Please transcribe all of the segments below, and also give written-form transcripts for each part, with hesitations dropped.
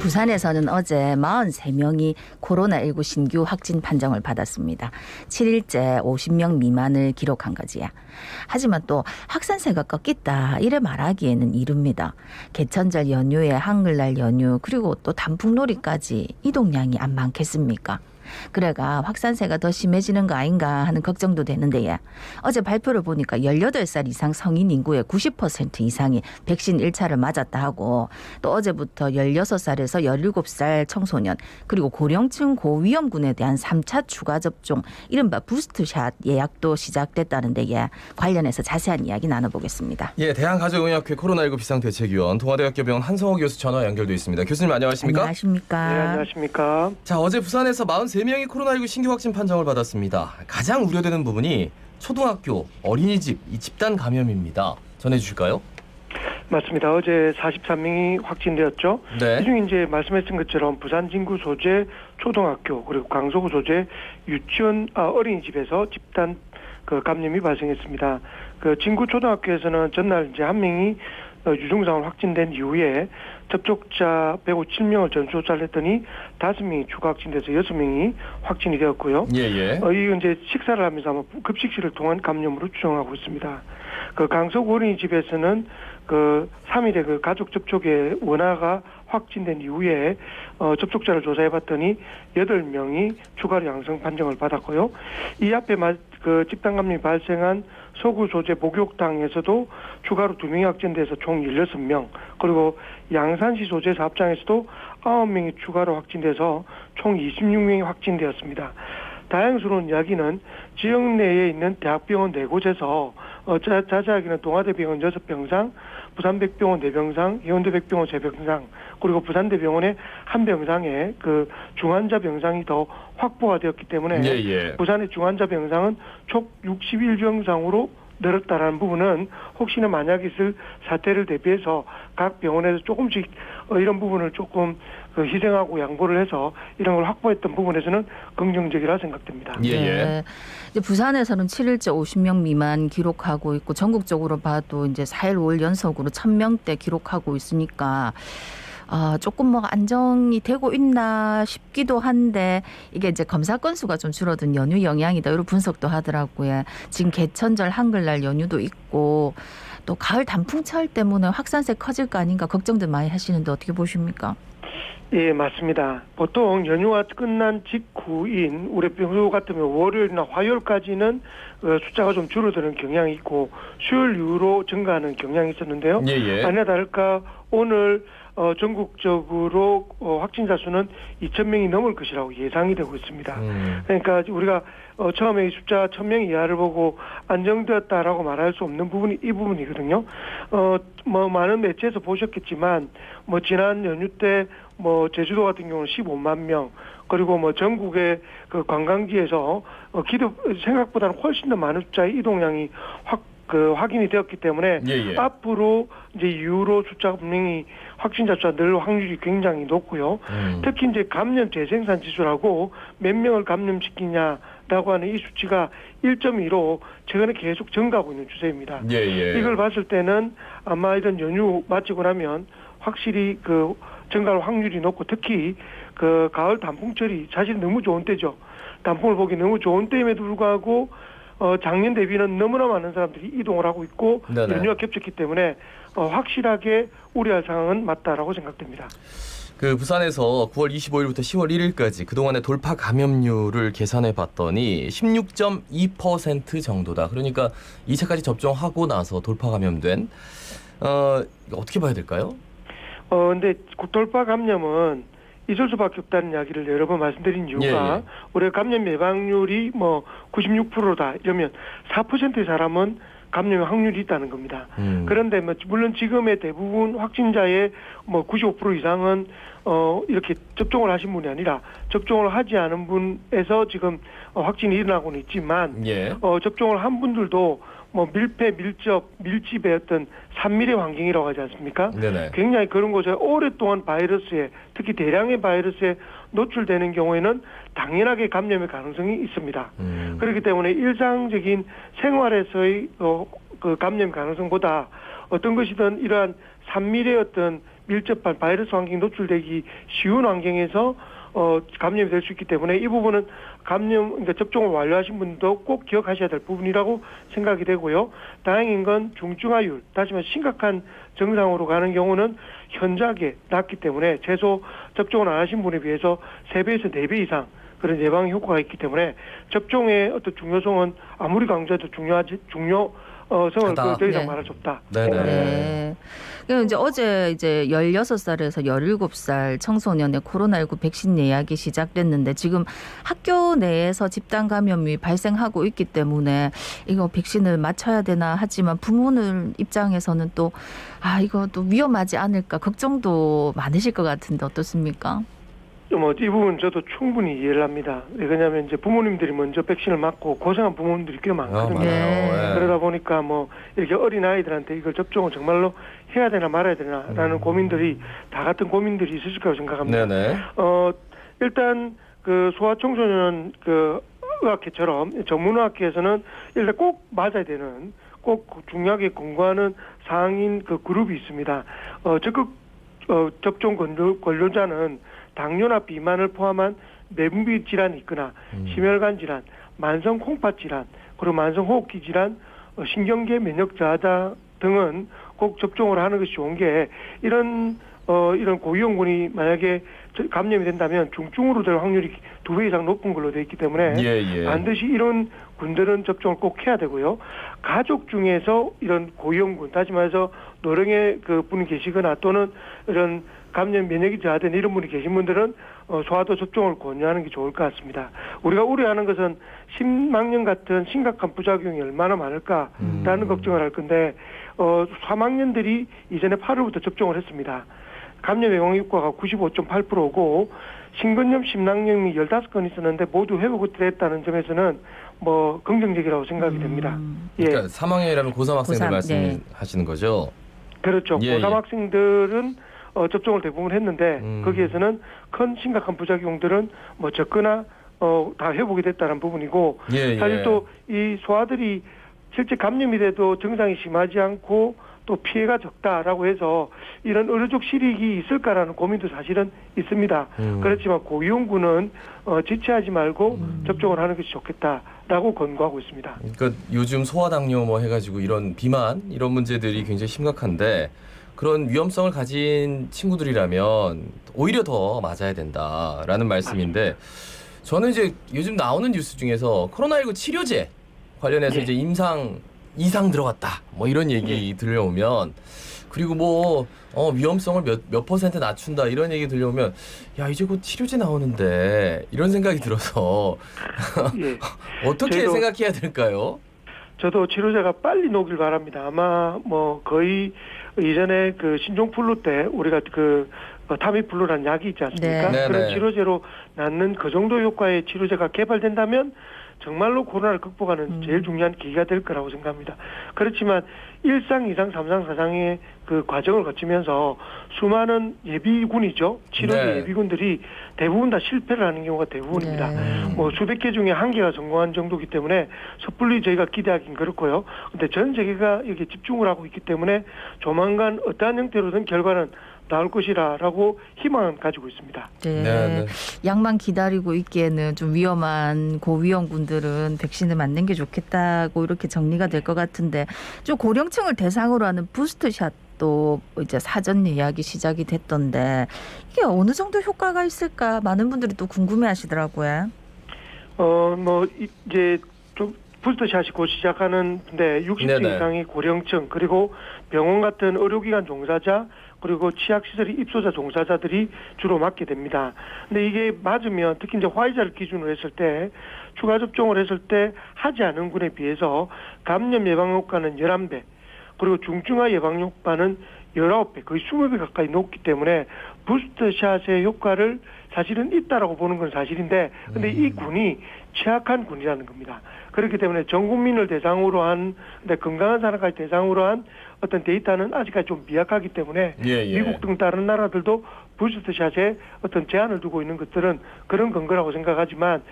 부산에서는 어제 43명이 코로나19 신규 확진 판정을 받았습니다. 7일째 50명 미만을 기록한 거지요. 하지만 또 확산세가 꺾였다 이래 말하기에는 이릅니다. 개천절 연휴에 한글날 연휴 그리고 또 단풍놀이까지 이동량이 안 많겠습니까? 그래가 확산세가 더 심해지는 거 아닌가 하는 걱정도 되는데요. 어제 발표를 보니까 18살 이상 성인 인구의 90% 이상이 백신 1차를 맞았다 하고 또 어제부터 16살에서 17살 청소년 그리고 고령층 고위험군에 대한 3차 추가 접종 이른바 부스트샷 예약도 시작됐다는데 관련해서 자세한 이야기 나눠보겠습니다. 예, 대한가족의학회 코로나19 비상대책위원 동아대학교 병원 한성호 교수 전화 연결돼 있습니다. 교수님 안녕하십니까? 안녕하십니까? 네, 안녕하십니까? 자, 어제 부산에서 43명이 코로나19 신규 확진 판정을 받았습니다. 가장 우려되는 부분이 초등학교, 어린이집, 이 집단 감염입니다. 전해주실까요? 맞습니다. 어제 43명이 확진되었죠. 네. 이 중에 이제 말씀하신 것처럼 부산 진구 소재 초등학교 그리고 강서구 소재 유치원 어린이집에서 집단 감염이 발생했습니다. 진구 초등학교에서는 전날 이제 한 명이 유증상으로 확진된 이후에 접촉자 157명을 전수조사를 했더니 5명이 추가 확진돼서 6명이 확진이 되었고요. 예. 이 이제 식사를 하면서 아마 급식실을 통한 감염으로 추정하고 있습니다. 강서구 어린이집에서는 3일에 가족 접촉의 원화가 확진된 이후에 접촉자를 조사해봤더니 8명이 추가로 양성 판정을 받았고요. 이 앞에 집단 감염이 발생한 서구 소재 목욕탕에서도 추가로 2명이 확진돼서 총 16명, 그리고 양산시 소재 사업장에서도 9명이 추가로 확진돼서 총 26명이 확진되었습니다. 다행스러운 이야기는 지역 내에 있는 대학병원 4곳에서 자세하게는 동아대병원 6병상, 부산백병원 4병상, 해운대백병원 3병상, 그리고 부산대병원의 1병상에 중환자 병상이 더 확보가 되었기 때문에 부산의 중환자 병상은 총 61병상으로 늘었다라는 부분은 혹시나 만약 있을 사태를 대비해서 각 병원에서 조금씩 이런 부분을 조금 희생하고 양보를 해서 이런 걸 확보했던 부분에서는 긍정적이라 생각됩니다. 네. 이제 부산에서는 7일째 50명 미만 기록하고 있고 전국적으로 봐도 이제 4일 5일 연속으로 1000명대 기록하고 있으니까 조금 안정이 되고 있나 싶기도 한데 이게 이제 검사 건수가 좀 줄어든 연휴 영향이다 이런 분석도 하더라고요. 지금 개천절 한글날 연휴도 있고 또 가을 단풍철 때문에 확산세 커질 거 아닌가 걱정들 많이 하시는데 어떻게 보십니까? 예, 맞습니다. 보통 연휴가 끝난 직후인 우리 평소 같으면 월요일이나 화요일까지는 숫자가 좀 줄어드는 경향이 있고 수요일 이후로 증가하는 경향이 있었는데요. 아니나 다를까 오늘 전국적으로 확진자 수는 2,000명이 넘을 것이라고 예상이 되고 있습니다. 그러니까 우리가 처음에 이 숫자 1,000명 이하를 보고 안정되었다라고 말할 수 없는 부분이 이 부분이거든요. 많은 매체에서 보셨겠지만 지난 연휴 때 제주도 같은 경우는 15만 명, 그리고 전국의 관광지에서 생각보다는 훨씬 더 많은 숫자의 이동량이 확인이 되었기 때문에 앞으로 이제 이후로 숫자가 분명히 확진자 수가 늘 확률이 굉장히 높고요. 특히 이제 감염 재생산 지수라고 몇 명을 감염시키냐라고 하는 이 수치가 1.2로 최근에 계속 증가하고 있는 추세입니다. 이걸 봤을 때는 아마 이런 연휴 마치고 나면 확실히 증가할 확률이 높고 특히 가을 단풍철이 사실 너무 좋은 때죠. 단풍을 보기 너무 좋은 때임에도 불구하고 작년 대비는 너무나 많은 사람들이 이동을 하고 있고 연휴가 겹쳤기 때문에 확실하게 우려할 상황은 맞다라고 생각됩니다. 부산에서 9월 25일부터 10월 1일까지 그동안의 돌파 감염률을 계산해 봤더니 16.2% 정도다. 그러니까 2차까지 접종하고 나서 돌파 감염된 어떻게 봐야 될까요? 근데 돌파 감염은 있을 수밖에 없다는 이야기를 여러 번 말씀드린 이유가 우리가 감염 예방률이 96%다 이러면 4%의 사람은 감염 확률이 있다는 겁니다. 그런데 물론 지금의 대부분 확진자의 95% 이상은 이렇게 접종을 하신 분이 아니라 접종을 하지 않은 분에서 지금 확진이 일어나고는 있지만 접종을 한 분들도 밀폐, 밀접, 밀집의 어떤 산밀의 환경이라고 하지 않습니까? 굉장히 그런 곳에 오랫동안 바이러스에 특히 대량의 바이러스에 노출되는 경우에는 당연하게 감염의 가능성이 있습니다. 그렇기 때문에 일상적인 생활에서의 감염 가능성보다 어떤 것이든 이러한 산밀의 어떤 밀접한 바이러스 환경에 노출되기 쉬운 환경에서 감염이 될 수 있기 때문에 이 부분은 그러니까 접종을 완료하신 분도 꼭 기억하셔야 될 부분이라고 생각이 되고요. 다행인 건 중증화율, 다시 말해 심각한 증상으로 가는 경우는 현저하게 낮기 때문에 최소 접종을 안 하신 분에 비해서 3배에서 4배 이상 그런 예방 효과가 있기 때문에 접종의 어떤 중요성은 아무리 강조해도 성을 하다. 더 이상 네. 말할 수 없다. 네네. 네. 그리고 이제 어제 이제 16살에서 17살 청소년의 코로나19 백신 예약이 시작됐는데 지금 학교 내에서 집단 감염이 발생하고 있기 때문에 이거 백신을 맞춰야 되나 하지만 부모들 입장에서는 또 이거 또 위험하지 않을까 걱정도 많으실 것 같은데 어떻습니까? 이 부분 저도 충분히 이해를 합니다. 왜냐하면 이제 부모님들이 먼저 백신을 맞고 고생한 부모님들이 꽤 많거든요. 많아요. 예. 그러다 보니까 이렇게 어린 아이들한테 이걸 접종을 정말로 해야 되나 말아야 되나라는 고민들이 다 같은 고민들이 있으실 거라고 생각합니다. 네네. 일단 그 소아청소년 그 의학회처럼 전문의학회에서는 일단 꼭 맞아야 되는 꼭 중요하게 권고하는 사항인 그 그룹이 있습니다. 적극 접종 권료자는 당뇨나 비만을 포함한 내분비 질환이 있거나 심혈관 질환, 만성 콩팥 질환, 그리고 만성 호흡기 질환, 신경계 면역 저하자 등은 꼭 접종을 하는 것이 좋은 게 이런 고위험군이 만약에 감염이 된다면 중증으로 될 확률이 2배 이상 높은 걸로 되어 있기 때문에 예. 반드시 이런 군들은 접종을 꼭 해야 되고요. 가족 중에서 이런 고위험군, 다시 말해서 노령의 그 분이 계시거나 또는 이런 감염免疫이 저하된 이런 분이 계신 분들은 소아도 접종을 권유하는 게 좋을 것 같습니다. 우리가 우려하는 것은 심막염 같은 심각한 부작용이 얼마나 많을까라는 걱정을 할 건데 사망년들이 이전에 8월부터 접종을 했습니다. 감염 예방 효과가 95.8%고 심근염, 심낭염이 15건 있었는데 모두 회복이 됐다는 점에서는 긍정적이라고 생각이 됩니다. 그러니까 사망률이라면 고3 학생들 고3, 말씀하시는 거죠? 그렇죠. 예, 고3 학생들은 접종을 대부분 했는데 거기에서는 큰 심각한 부작용들은 적거나 다 회복이 됐다는 부분이고 사실 또 이 소아들이 실제 감염이 돼도 증상이 심하지 않고 또 피해가 적다라고 해서 이런 의료적 실익이 있을까라는 고민도 사실은 있습니다. 그렇지만 고위험군은 지체하지 말고 접종을 하는 것이 좋겠다라고 권고하고 있습니다. 그러니까 요즘 소아당뇨 해가지고 이런 비만 이런 문제들이 굉장히 심각한데 그런 위험성을 가진 친구들이라면 오히려 더 맞아야 된다라는 말씀인데 저는 이제 요즘 나오는 뉴스 중에서 코로나19 치료제 관련해서 이제 이상 들어갔다 이런 얘기 들려오면 그리고 위험성을 몇 퍼센트 낮춘다 이런 얘기 들려오면 야 이제 곧 치료제 나오는데 이런 생각이 들어서 어떻게 생각해야 될까요? 저도 치료제가 빨리 나오길 바랍니다. 아마 거의 이전에 그 신종플루 때 우리가 그 타미플루라는 약이 있지 않습니까? 네. 그런 네네. 치료제로 낫는 그 정도 효과의 치료제가 개발된다면 정말로 코로나를 극복하는 제일 중요한 계기가 될 거라고 생각합니다. 그렇지만 1상, 2상, 3상, 4상의 그 과정을 거치면서 수많은 예비군이죠. 치료제 네. 예비군들이 대부분 다 실패를 하는 경우가 대부분입니다. 수백 개 중에 한 개가 성공한 정도이기 때문에 섣불리 저희가 기대하기는 그렇고요. 근데 전 세계가 여기에 집중을 하고 있기 때문에 조만간 어떠한 형태로든 결과는 나올 것이라고 희망은 가지고 있습니다. 네. 약만 기다리고 있기에는 좀 위험한 고위험군들은 백신을 맞는 게 좋겠다고 이렇게 정리가 될 것 같은데 좀 고령층을 대상으로 하는 부스터샷도 이제 사전 예약이 시작이 됐던데 이게 어느 정도 효과가 있을까 많은 분들이 또 궁금해하시더라고요. 이제 좀 부스터샷이 곧 시작하는데 60세 네네. 이상의 고령층 그리고 병원 같은 의료기관 종사자 그리고 치약시설의 입소자 종사자들이 주로 맞게 됩니다. 근데 이게 맞으면 특히 이제 화이자를 기준으로 했을 때 추가 접종을 했을 때 하지 않은 군에 비해서 감염 예방 효과는 11배 그리고 중증화 예방 효과는 19배 거의 20배 가까이 높기 때문에 부스터샷의 효과를 사실은 있다라고 보는 건 사실인데 근데 이 군이 취약한 군이라는 겁니다. 그렇기 때문에 전 국민을 대상으로 한 근데 건강한 사람까지 대상으로 한 어떤 데이터는 아직까지 좀 미약하기 때문에 미국 등 다른 나라들도 부스터샷에 어떤 제한을 두고 있는 것들은 그런 근거라고 생각하지만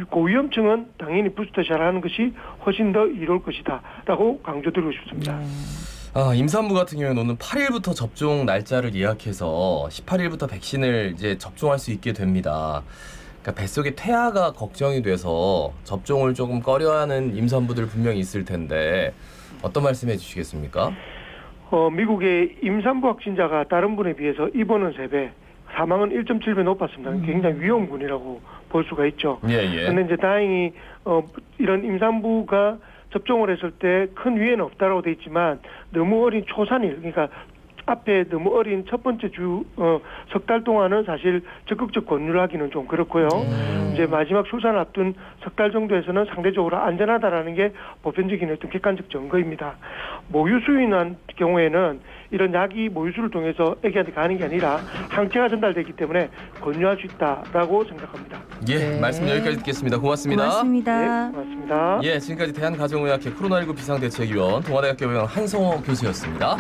고위험층은 당연히 부스터샷을 하는 것이 훨씬 더 이로울 것이다라고 강조드리고 싶습니다. 임산부 같은 경우는 오늘 8일부터 접종 날짜를 예약해서 18일부터 백신을 이제 접종할 수 있게 됩니다. 그러니까 뱃속에 태아가 걱정이 돼서 접종을 조금 꺼려하는 임산부들 분명히 있을 텐데 어떤 말씀해 주시겠습니까? 미국의 임산부 확진자가 다른 분에 비해서 입원은 3배, 사망은 1.7배 높았습니다. 굉장히 위험군이라고 볼 수가 있죠. 예. 그런데 이제 다행히 이런 임산부가 접종을 했을 때 큰 위해는 없다라고 돼 있지만 너무 어린 초산일, 그러니까 앞에 너무 어린 첫 번째 석 달 동안은 사실 적극적 권유를 하기는 좀 그렇고요. 이제 마지막 출산을 앞둔 석 달 정도에서는 상대적으로 안전하다라는 게 보편적인 어떤 객관적 증거입니다. 모유수유한 경우에는 이런 약이 모유수를 통해서 아기한테 가는 게 아니라 항체가 전달되기 때문에 권유할 수 있다라고 생각합니다. 예, 네. 말씀 여기까지 듣겠습니다. 고맙습니다. 고맙습니다. 네, 고맙습니다. 예, 지금까지 대한가정의학회 코로나19 비상대책위원 동아대학교 병원 한성호 교수였습니다.